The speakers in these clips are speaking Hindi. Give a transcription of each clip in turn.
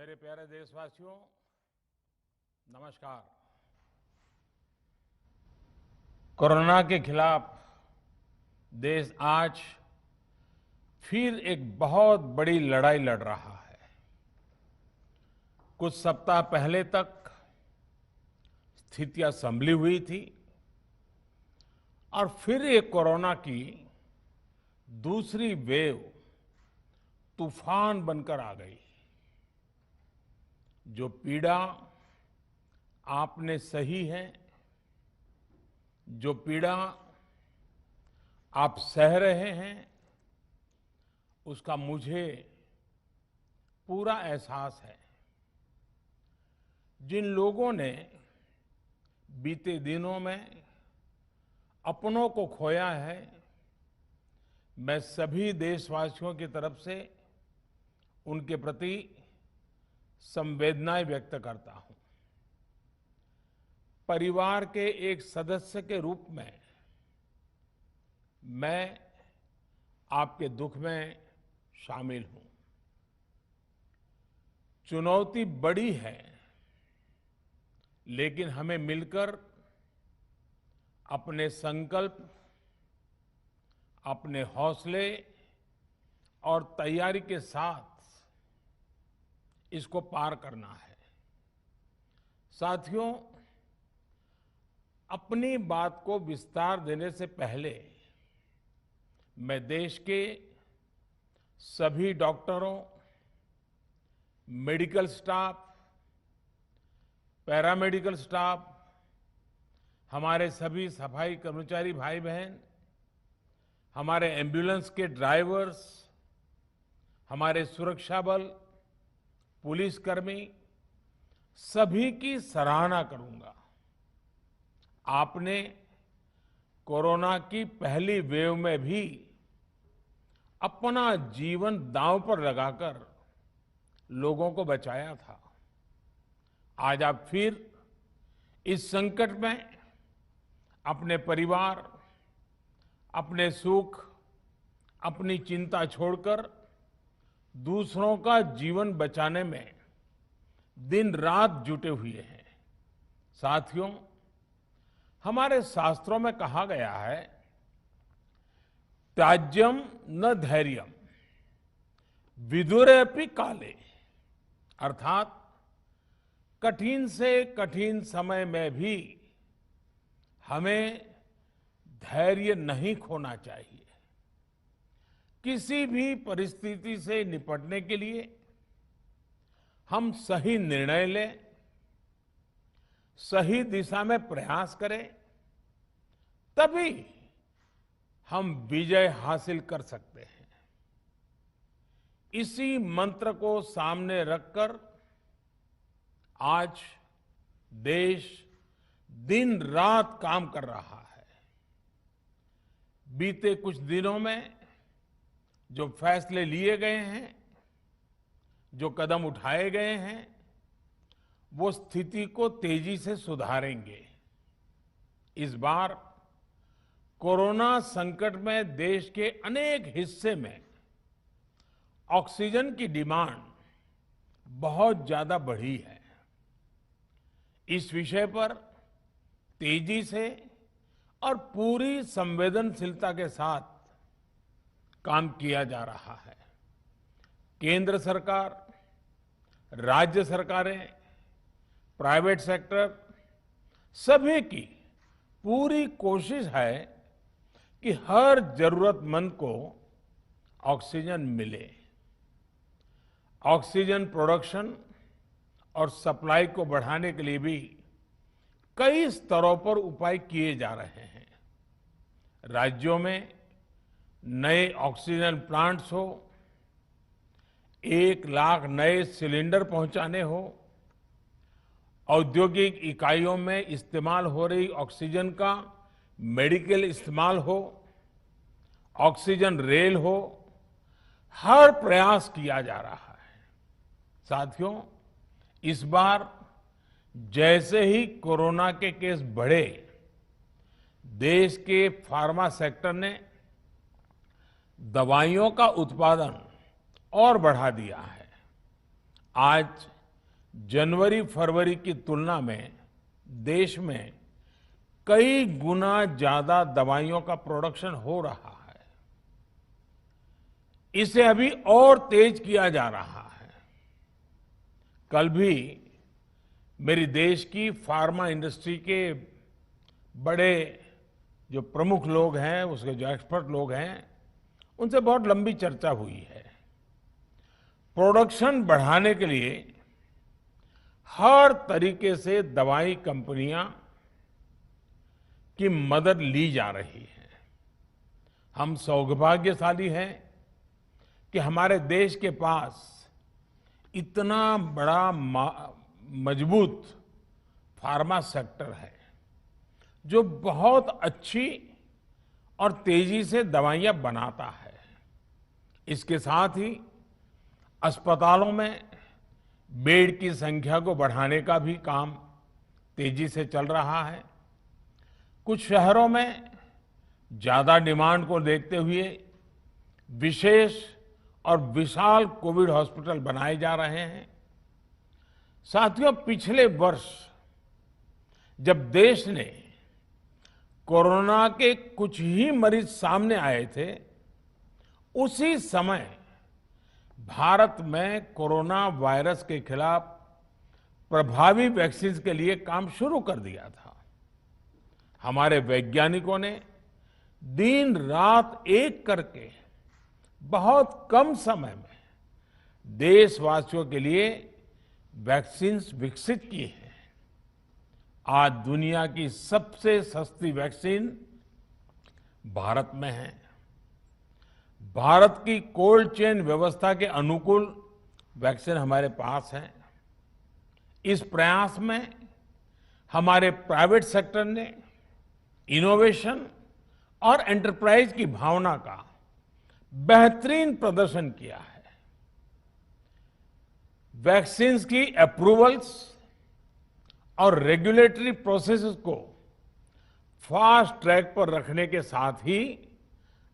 मेरे प्यारे देशवासियों, नमस्कार। कोरोना के खिलाफ देश आज फिर एक बहुत बड़ी लड़ाई लड़ रहा है। कुछ सप्ताह पहले तक स्थितियां संभली हुई थी और फिर एक कोरोना की दूसरी वेव तूफान बनकर आ गई। जो पीड़ा आपने सही है, जो पीड़ा आप सह रहे हैं, उसका मुझे पूरा एहसास है। जिन लोगों ने बीते दिनों में अपनों को खोया है, मैं सभी देशवासियों की तरफ से उनके प्रति संवेदनाएं व्यक्त करता हूं। परिवार के एक सदस्य के रूप में मैं आपके दुख में शामिल हूं। चुनौती बड़ी है, लेकिन हमें मिलकर अपने संकल्प, अपने हौसले और तैयारी के साथ इसको पार करना है। साथियों, अपनी बात को विस्तार देने से पहले मैं देश के सभी डॉक्टरों, मेडिकल स्टाफ, पैरामेडिकल स्टाफ, हमारे सभी सफाई कर्मचारी भाई बहन, हमारे एम्बुलेंस के ड्राइवर्स, हमारे सुरक्षा बल, पुलिसकर्मी, सभी की सराहना करूंगा। आपने कोरोना की पहली वेव में भी अपना जीवन दांव पर लगाकर लोगों को बचाया था। आज आप फिर इस संकट में अपने परिवार, अपने सुख, अपनी चिंता छोड़कर दूसरों का जीवन बचाने में दिन रात जुटे हुए हैं। साथियों, हमारे शास्त्रों में कहा गया है, त्याज्यम न धैर्यम विदुरेऽपि काले, अर्थात कठिन से कठिन समय में भी हमें धैर्य नहीं खोना चाहिए। किसी भी परिस्थिति से निपटने के लिए हम सही निर्णय लें, सही दिशा में प्रयास करें, तभी हम विजय हासिल कर सकते हैं। इसी मंत्र को सामने रखकर आज देश दिन रात काम कर रहा है। बीते कुछ दिनों में जो फैसले लिए गए हैं, जो कदम उठाए गए हैं, वो स्थिति को तेजी से सुधारेंगे। इस बार कोरोना संकट में देश के अनेक हिस्से में ऑक्सीजन की डिमांड बहुत ज्यादा बढ़ी है। इस विषय पर तेजी से और पूरी संवेदनशीलता के साथ काम किया जा रहा है। केंद्र सरकार, राज्य सरकारें, प्राइवेट सेक्टर, सभी की पूरी कोशिश है कि हर जरूरतमंद को ऑक्सीजन मिले। ऑक्सीजन प्रोडक्शन और सप्लाई को बढ़ाने के लिए भी कई स्तरों पर उपाय किए जा रहे हैं। राज्यों में नए ऑक्सीजन प्लांट्स हो, 1 लाख नए सिलेंडर पहुंचाने हो, औद्योगिक इकाइयों में इस्तेमाल हो रही ऑक्सीजन का मेडिकल इस्तेमाल हो, ऑक्सीजन रेल हो, हर प्रयास किया जा रहा है। साथियों, इस बार जैसे ही कोरोना के केस बढ़े, देश के फार्मा सेक्टर ने दवाइयों का उत्पादन और बढ़ा दिया है। आज जनवरी फरवरी की तुलना में देश में कई गुना ज्यादा दवाइयों का प्रोडक्शन हो रहा है। इसे अभी और तेज किया जा रहा है। कल भी मेरी देश की फार्मा इंडस्ट्री के बड़े जो प्रमुख लोग हैं, उसके जो एक्सपर्ट लोग हैं, उनसे बहुत लंबी चर्चा हुई है। प्रोडक्शन बढ़ाने के लिए हर तरीके से दवाई कंपनियां की मदद ली जा रही है। हम सौभाग्यशाली हैं कि हमारे देश के पास इतना बड़ा मजबूत फार्मा सेक्टर है जो बहुत अच्छी और तेजी से दवाइयां बनाता है। इसके साथ ही अस्पतालों में बेड की संख्या को बढ़ाने का भी काम तेजी से चल रहा है। कुछ शहरों में ज्यादा डिमांड को देखते हुए विशेष और विशाल कोविड हॉस्पिटल बनाए जा रहे हैं। साथियों, पिछले वर्ष जब देश ने कोरोना के कुछ ही मरीज सामने आए थे, उसी समय भारत में कोरोना वायरस के खिलाफ प्रभावी वैक्सीन के लिए काम शुरू कर दिया था। हमारे वैज्ञानिकों ने दिन रात एक करके बहुत कम समय में देशवासियों के लिए वैक्सीन विकसित की है। आज दुनिया की सबसे सस्ती वैक्सीन भारत में है। भारत की कोल्ड चेन व्यवस्था के अनुकूल वैक्सीन हमारे पास है। इस प्रयास में हमारे प्राइवेट सेक्टर ने इनोवेशन और एंटरप्राइज की भावना का बेहतरीन प्रदर्शन किया है। वैक्सीन्स की अप्रूवल्स और रेगुलेटरी प्रोसेसेस को फास्ट ट्रैक पर रखने के साथ ही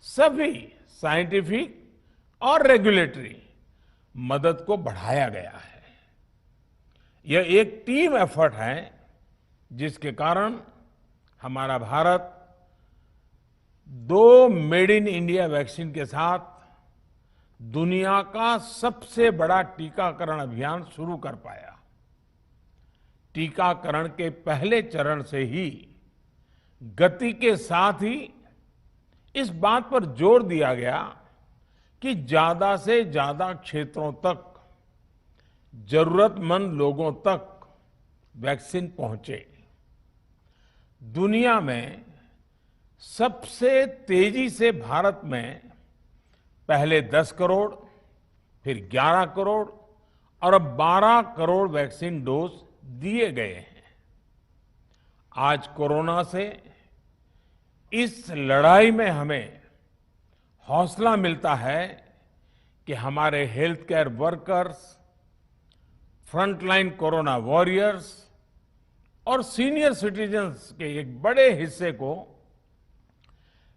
सभी साइंटिफिक और रेगुलेटरी मदद को बढ़ाया गया है। यह एक टीम एफर्ट है जिसके कारण हमारा Bharat 2 made in India vaccine के साथ दुनिया का सबसे बड़ा टीकाकरण अभियान शुरू कर पाया। टीकाकरण के पहले चरण से ही गति के साथ ही इस बात पर जोर दिया गया कि ज्यादा से ज्यादा क्षेत्रों तक, जरूरतमंद लोगों तक वैक्सीन पहुंचे। दुनिया में सबसे तेजी से भारत में पहले 10 करोड़, फिर 11 करोड़ और अब 12 करोड़ वैक्सीन डोज दिए गए हैं। आज कोरोना से इस लड़ाई में हमें हौसला मिलता है कि हमारे health care workers, frontline corona warriors और सीनियर सिटीजन्स के एक बड़े हिस्से को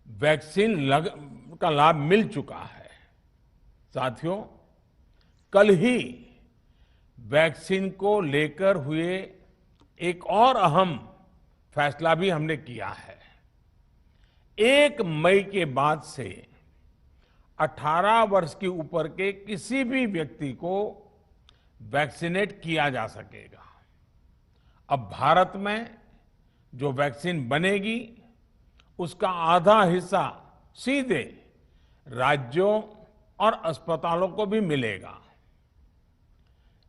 वैक्सीन का लाभ मिल चुका है। साथियों, कल ही वैक्सीन को लेकर हुए एक और अहम फैसला भी हमने किया है। 1 मई के बाद से 18 वर्ष के ऊपर के किसी भी व्यक्ति को वैक्सीनेट किया जा सकेगा। अब भारत में जो वैक्सीन बनेगी उसका आधा हिस्सा सीधे राज्यों और अस्पतालों को भी मिलेगा।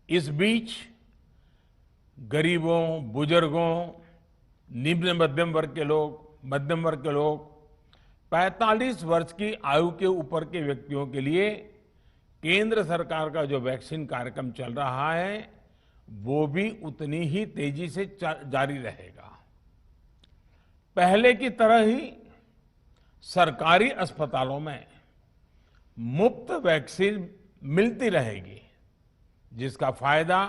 इस बीच गरीबों, बुजुर्गों, निम्न मध्यम वर्ग के लोग, 45 वर्ष की आयु के ऊपर के व्यक्तियों के लिए केंद्र सरकार का जो वैक्सीन कार्यक्रम चल रहा है वो भी उतनी ही तेजी से जारी रहेगा। पहले की तरह ही सरकारी अस्पतालों में मुफ्त वैक्सीन मिलती रहेगी, जिसका फायदा,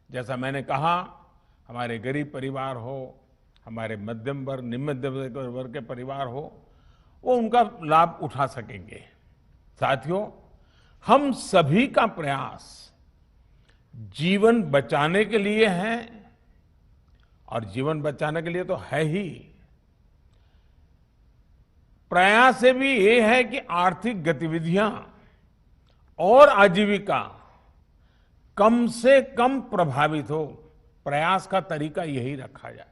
जैसा मैंने कहा, हमारे गरीब परिवार हो, हमारे मध्यम वर्ग, निम्न मध्यम वर्ग के परिवार हो, वो उनका लाभ उठा सकेंगे। साथियों, हम सभी का प्रयास जीवन बचाने के लिए है, और जीवन बचाने के लिए तो है ही। प्रयास से भी ये है कि आर्थिक गतिविधियां और आजीविका कम से कम प्रभावित हो। प्रयास का तरीका यही रखा जाए।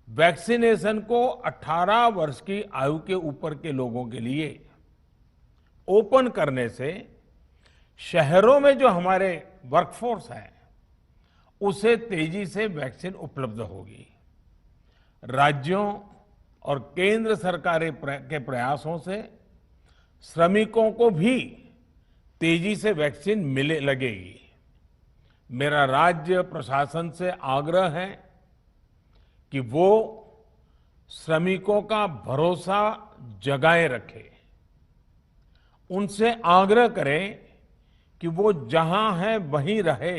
वैक्सीनेशन को 18 वर्ष की आयु के ऊपर के लोगों के लिए ओपन करने से शहरों में जो हमारे वर्कफोर्स है उसे तेजी से वैक्सीन उपलब्ध होगी। राज्यों और केंद्र सरकार के प्रयासों से श्रमिकों को भी तेजी से वैक्सीन मिले लगेगी। मेरा राज्य प्रशासन से आग्रह है कि वो श्रमिकों का भरोसा जगाए रखे। उनसे आग्रह करें कि वो जहां है वहीं रहे।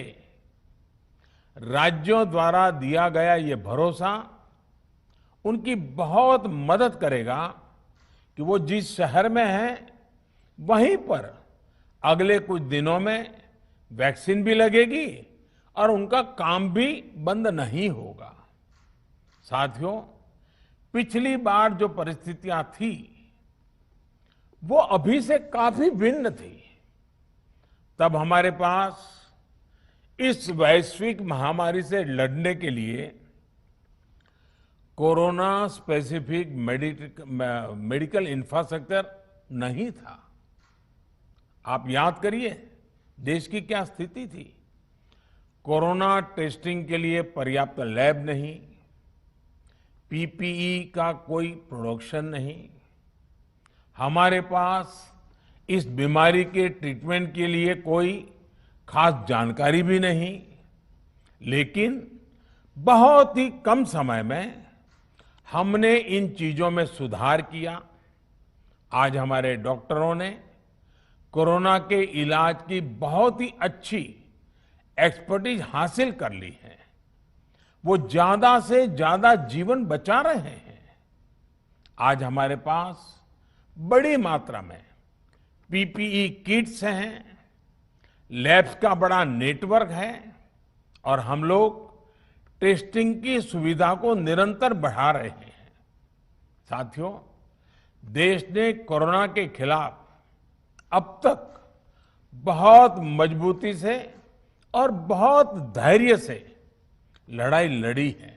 राज्यों द्वारा दिया गया ये भरोसा उनकी बहुत मदद करेगा कि वो जिस शहर में हैं वहीं पर अगले कुछ दिनों में वैक्सीन भी लगेगी और उनका काम भी बंद नहीं होगा। साथियों, पिछली बार जो परिस्थितियां थी वो अभी से काफी भिन्न थी। तब हमारे पास इस वैश्विक महामारी से लड़ने के लिए कोरोना स्पेसिफिक मेडिकल इंफ्रास्ट्रक्चर नहीं था। आप याद करिए देश की क्या स्थिति थी। कोरोना टेस्टिंग के लिए पर्याप्त लैब नहीं, पीपीई का कोई प्रोडक्शन नहीं, हमारे पास इस बीमारी के ट्रीटमेंट के लिए कोई खास जानकारी भी नहीं। लेकिन बहुत ही कम समय में हमने इन चीजों में सुधार किया। आज हमारे डॉक्टरों ने कोरोना के इलाज की बहुत ही अच्छी एक्सपर्टीज हासिल कर ली है। वो ज्यादा से ज्यादा जीवन बचा रहे हैं। आज हमारे पास बड़ी मात्रा में पीपीई किट्स हैं, लैब्स का बड़ा नेटवर्क है और हम लोग टेस्टिंग की सुविधा को निरंतर बढ़ा रहे हैं। साथियों, देश ने कोरोना के खिलाफ अब तक बहुत मजबूती से और बहुत धैर्य से लड़ाई लड़ी है।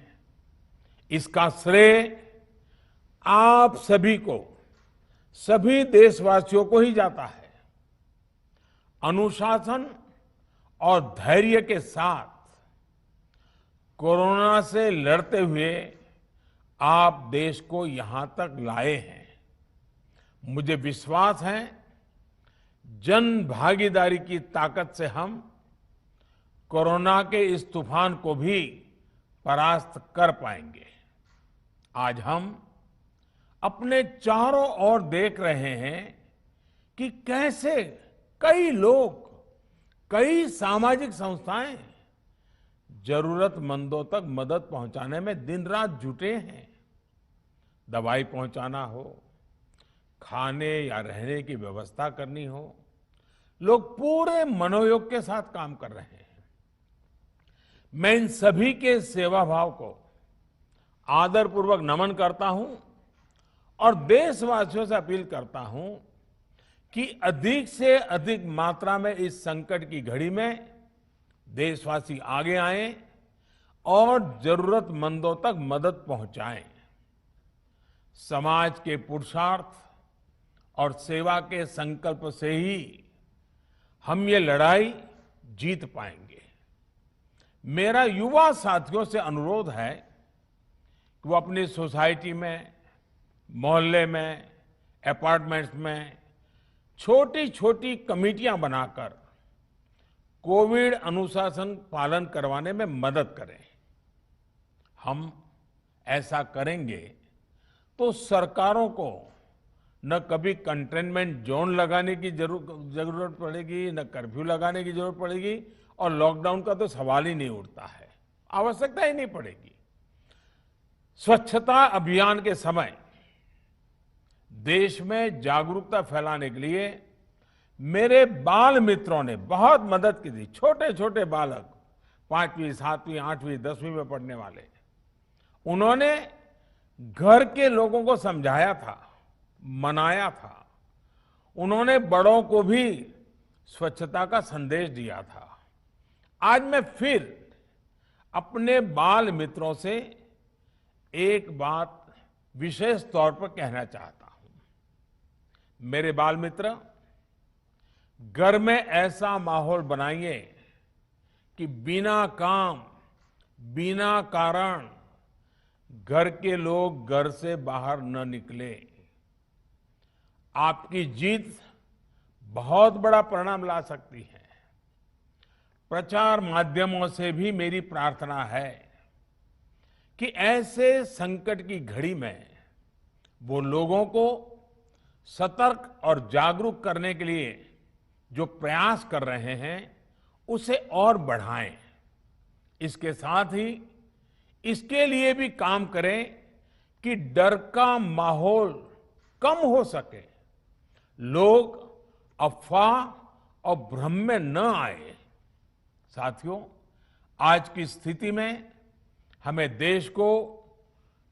इसका श्रेय आप सभी को, सभी देशवासियों को ही जाता है। अनुशासन और धैर्य के साथ कोरोना से लड़ते हुए आप देश को यहां तक लाए हैं। मुझे विश्वास है जन भागीदारी की ताकत से हम कोरोना के इस तूफान को भी परास्त कर पाएंगे। आज हम अपने चारों ओर देख रहे हैं कि कैसे कई लोग, कई सामाजिक संस्थाएं जरूरतमंदों तक मदद पहुंचाने में दिन रात जुटे हैं। दवाई पहुंचाना हो, खाने या रहने की व्यवस्था करनी हो, लोग पूरे मनोयोग के साथ काम कर रहे हैं। मैं इन सभी के सेवा भाव को आदरपूर्वक नमन करता हूं और देशवासियों से अपील करता हूं कि अधिक से अधिक मात्रा में इस संकट की घड़ी में देशवासी आगे आएं और जरूरतमंदों तक मदद पहुंचाएं। समाज के पुरुषार्थ और सेवा के संकल्प से ही हम ये लड़ाई जीत पाएंगे। मेरा युवा साथियों से अनुरोध है कि वो अपनी सोसाइटी में, मोहल्ले में, अपार्टमेंट्स में छोटी छोटी कमेटियां बनाकर कोविड अनुशासन पालन करवाने में मदद करें। हम ऐसा करेंगे तो सरकारों को न कभी कंटेनमेंट जोन लगाने की जरूरत पड़ेगी, न कर्फ्यू लगाने की जरूरत पड़ेगी और लॉकडाउन का तो सवाल ही नहीं उठता है, आवश्यकता ही नहीं पड़ेगी। स्वच्छता अभियान के समय देश में जागरूकता फैलाने के लिए मेरे बाल मित्रों ने बहुत मदद की थी। छोटे छोटे बालक, 5वीं, 7वीं, 8वीं, 10वीं में पढ़ने वाले, उन्होंने घर के लोगों को समझाया था, मनाया था। उन्होंने बड़ों को भी स्वच्छता का संदेश दिया था। आज मैं फिर अपने बाल मित्रों से एक बात विशेष तौर पर कहना चाहता हूं। मेरे बाल मित्र, घर में ऐसा माहौल बनाइए कि बिना काम, बिना कारण घर के लोग घर से बाहर न निकले। आपकी जीत बहुत बड़ा परिणाम ला सकती है। प्रचार माध्यमों से भी मेरी प्रार्थना है कि ऐसे संकट की घड़ी में वो लोगों को सतर्क और जागरूक करने के लिए जो प्रयास कर रहे हैं उसे और बढ़ाएं। इसके साथ ही इसके लिए भी काम करें कि डर का माहौल कम हो सके, लोग अफवाह और भ्रम में न आए। साथियों, आज की स्थिति में हमें देश को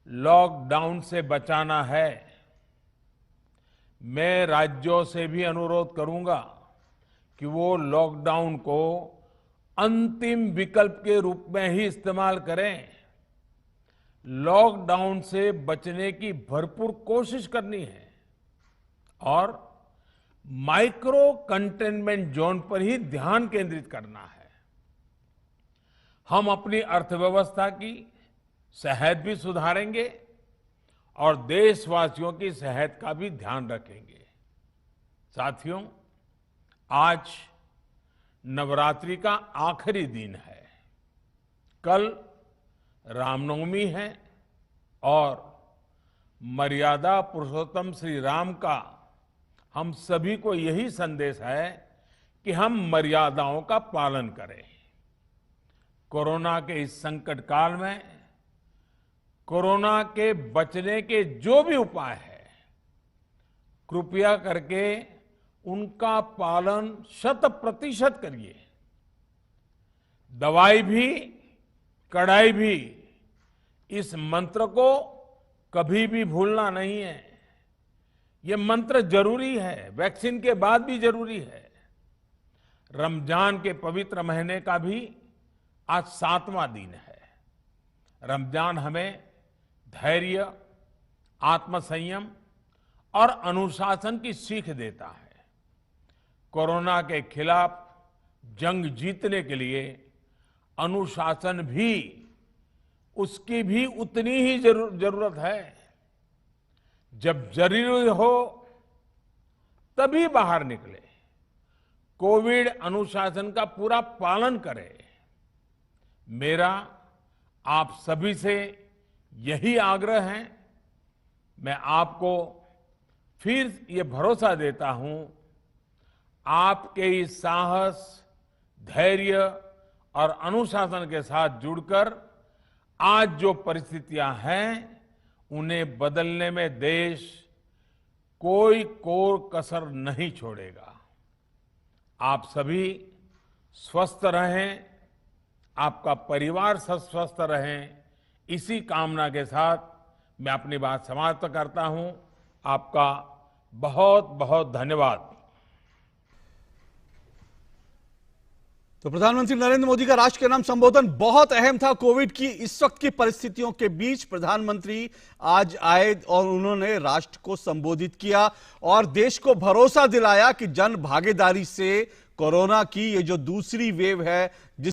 लॉकडाउन से बचाना है। मैं राज्यों से भी अनुरोध करूंगा कि वो लॉकडाउन को अंतिम विकल्प के रूप में ही इस्तेमाल करें। लॉकडाउन से बचने की भरपूर कोशिश करनी है और माइक्रो कंटेनमेंट जोन पर ही ध्यान केंद्रित करना है। हम अपनी अर्थव्यवस्था की सेहत भी सुधारेंगे और देशवासियों की सेहत का भी ध्यान रखेंगे। साथियों, आज नवरात्रि का आखिरी दिन है। कल रामनवमी है और मर्यादा पुरुषोत्तम श्री राम का हम सभी को यही संदेश है कि हम मर्यादाओं का पालन करें। कोरोना के इस संकट काल में कोरोना के बचने के जो भी उपाय है, कृपया करके उनका पालन 100% करिए। दवाई भी, कड़ाई भी, इस मंत्र को कभी भी भूलना नहीं है। ये मंत्र जरूरी है, वैक्सीन के बाद भी जरूरी है। रमजान के पवित्र महीने का भी आज 7वां दिन है। रमजान हमें धैर्य, आत्मसंयम और अनुशासन की सीख देता है। कोरोना के खिलाफ जंग जीतने के लिए अनुशासन भी, उसकी भी उतनी ही जरूरत है। जब जरूरी हो तभी बाहर निकले। कोविड अनुशासन का पूरा पालन करें। मेरा आप सभी से यही आग्रह है। मैं आपको फिर ये भरोसा देता हूं, आपके इस साहस, धैर्य और अनुशासन के साथ जुड़कर आज जो परिस्थितियां हैं उन्हें बदलने में देश कोई कोर कसर नहीं छोड़ेगा। आप सभी स्वस्थ रहें, आपका परिवार स्वस्थ रहे, इसी कामना के साथ मैं अपनी बात समाप्त करता हूं। आपका बहुत बहुत धन्यवाद। तो प्रधानमंत्री नरेंद्र मोदी का राष्ट्र के नाम संबोधन बहुत अहम था। कोविड की इस वक्त की परिस्थितियों के बीच प्रधानमंत्री आज आए और उन्होंने राष्ट्र को संबोधित किया और देश को भरोसा दिलाया कि जन भागीदारी से कोरोना की ये जो दूसरी वेव है,